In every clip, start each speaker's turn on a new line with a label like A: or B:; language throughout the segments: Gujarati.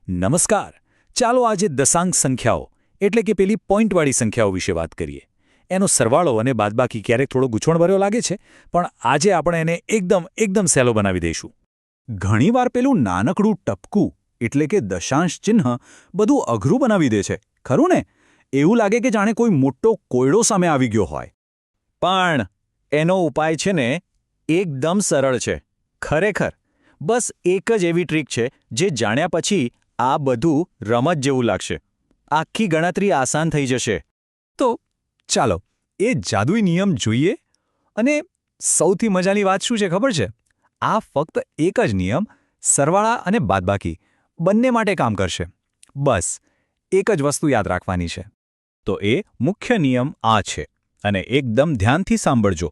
A: નમસ્કાર. ચાલો આજે દશાંક સંખ્યાઓ એટલે કે પેલી પોઈન્ટવાળી સંખ્યાઓ વિશે વાત કરીએ. એનો સરવાળો અને બાદબાકી ક્યારેક થોડો ગૂંચવણભર્યો લાગે છે, પણ આજે આપણે એને એકદમ સહેલો બનાવી દઈશું.
B: ઘણીવાર પેલું નાનકડું ટપકું એટલે કે દશાંશ ચિહ્ન બધું અઘરું બનાવી દે છે, ખરું ને? એવું લાગે કે જાણે કોઈ મોટો કોયડો સામે આવી ગયો હોય.
C: પણ એનો ઉપાય છે ને એકદમ સરળ છે. ખરેખર બસ એક જ એવી ટ્રીક છે જે જાણ્યા પછી આ બધું રમત જેવું લાગશે. આખી ગણતરી આસાન થઈ જશે.
B: તો ચાલો એ જાદુઈ નિયમ જોઈએ. અને સૌથી મજાની વાત શું છે ખબર છે? આ ફક્ત એક જ નિયમ સરવાળા અને બાદબાકી બંને માટે કામ કરશે. બસ એક જ વસ્તુ યાદ રાખવાની છે.
C: તો એ મુખ્ય નિયમ આ છે, અને એકદમ ધ્યાનથી સાંભળજો.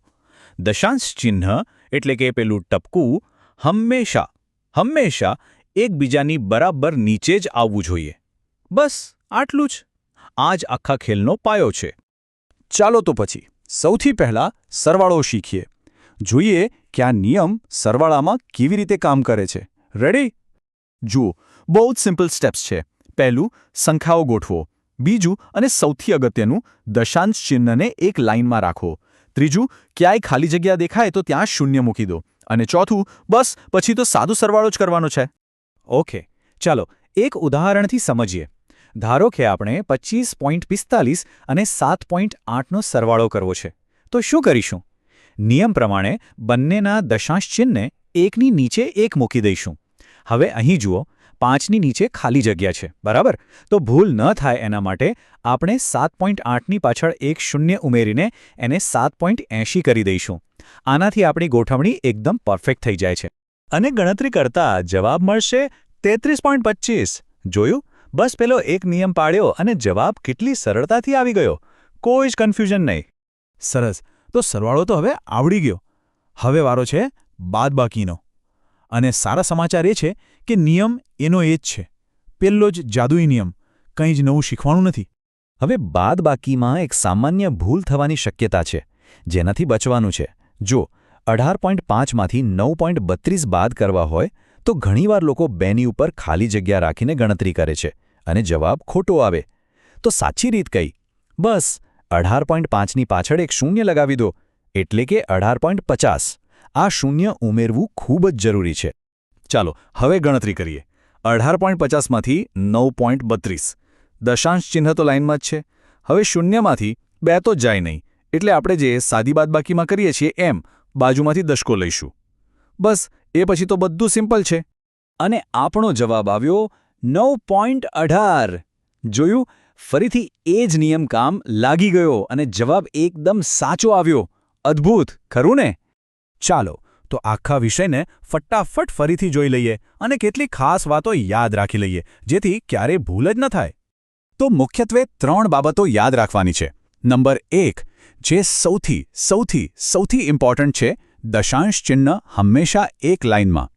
C: દશાંશ ચિહ્ન એટલે કે પેલું ટપકું હંમેશા એકબીજાની બરાબર નીચે જ આવવું જોઈએ. બસ આટલું જ. આ જ આખા ખેલનો પાયો છે.
B: ચાલો તો પછી સૌથી પહેલા સરવાળો શીખીએ. જોઈએ કે આ નિયમ સરવાળામાં કેવી રીતે કામ કરે છે. રેડી? જુઓ, બહુ જ સિમ્પલ સ્ટેપ્સ છે. પહેલું, સંખ્યાઓ ગોઠવો. બીજું અને સૌથી અગત્યનું, દશાંશ ચિહ્નને એક લાઇનમાં રાખો. ત્રીજું, ક્યાંય ખાલી જગ્યા દેખાય તો ત્યાં શૂન્ય મૂકી દો. અને ચોથું, બસ પછી તો સાદો સરવાળો જ કરવાનો છે.
C: ઓકે, ચાલો એક ઉદાહરણથી સમજીએ. ધારો કે આપણે 25.45 અને 7.8નો સરવાળો કરવો છે. તો શું કરીશું? નિયમ પ્રમાણે બંનેના દશાંશ ચિહ્નને એકની નીચે એક મૂકી દઈશું. હવે અહીં જુઓ, 5ની નીચે ખાલી જગ્યા છે, બરાબર? તો ભૂલ ન થાય એના માટે આપણે 7.8ની પાછળ એક શૂન્ય ઉમેરીને એને 7.80 કરી દઈશું. આનાથી આપણી ગોઠવણી એકદમ પરફેક્ટ થઈ જાય છે. અને ગણતરી કરતા જવાબ મળશે 33.25. જોયું? બસ પેલો એક નિયમ પાડ્યો અને જવાબ કેટલી સરળતાથી આવી ગયો. કોઈ જ કન્ફ્યુઝન નહીં.
B: સરસ. તો સરવાળો તો હવે આવડી ગયો. હવે વારો છે બાદબાકીનો. અને સારા સમાચાર એ છે કે નિયમ એનો એ જ છે. પેલો જ જાદુઈ નિયમ. કંઈ જ નવું શીખવાનું નથી.
C: હવે બાદબાકીમાં એક સામાન્ય ભૂલ થવાની શક્યતા છે, જેનાથી બચવાનું છે. જો 18.5માંથી 9.32 બાદ કરવા હોય તો ઘણીવાર લોકો 2ની ઉપર ખાલી જગ્યા રાખીને ગણતરી કરે છે અને જવાબ ખોટો આવે. તો સાચી રીત કઈ? બસ 18.5ની પાછળ એક શૂન્ય લગાવી દો, એટલે કે 18.50. આ શૂન્ય ઉમેરવું ખૂબ જ જરૂરી છે. ચાલો હવે ગણતરી કરીએ. 18.50માંથી 9.32. દશાંશ ચિહ્ન તો લાઇનમાં જ છે. હવે શૂન્યમાંથી 2 તો જાય નહીં, એટલે આપણે જે સાદી બાદબાકીમાં કરીએ છીએ એમ બાજુમાંથી દશકો લઈશું. બસ એ પછી તો બધું સિમ્પલ છે. અને આપણો જવાબ આવ્યો 9.18. જોયું? ફરીથી એ જ નિયમ કામ લાગી ગયો અને જવાબ એકદમ સાચો આવ્યો. અદ્ભુત, ખરું ને? ચાલો તો આખા વિષયને ફટાફટ ફરીથી જોઈ લઈએ અને કેટલીક ખાસ વાતો યાદ રાખી લઈએ, જેથી ક્યારેય ભૂલ જ ન થાય. તો મુખ્યત્વે 3 બાબતો યાદ રાખવાની છે. નંબર 1, જે સૌથી ઇમ્પોર્ટન્ટ છે, દશાંશ ચિહ્ન હંમેશા એક લાઇનમાં.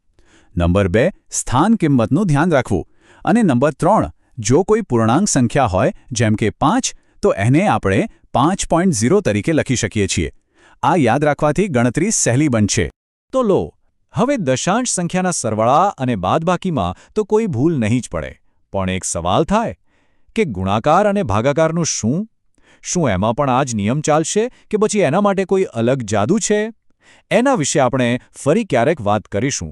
C: નંબર 2, સ્થાન કિંમતનું ધ્યાન રાખવું. અને નંબર 3, જો કોઈ પૂર્ણાંક સંખ્યા હોય જેમ કે 5, તો એને આપણે 5.0 તરીકે લખી શકીએ છીએ. આ યાદ રાખવાથી ગણતરી સહેલી બનશે. તો લો, હવે દશાંશ સંખ્યાના સરવાળા અને બાદબાકીમાં તો કોઈ ભૂલ નહીં જ પડે. પણ એક સવાલ થાય કે ગુણાકાર અને ભાગાકારનું શું? શું એમાં પણ આ જ નિયમ ચાલશે કે પછી એના માટે કોઈ અલગ જાદુ છે? એના વિશે આપણે ફરી ક્યારેક વાત કરીશું.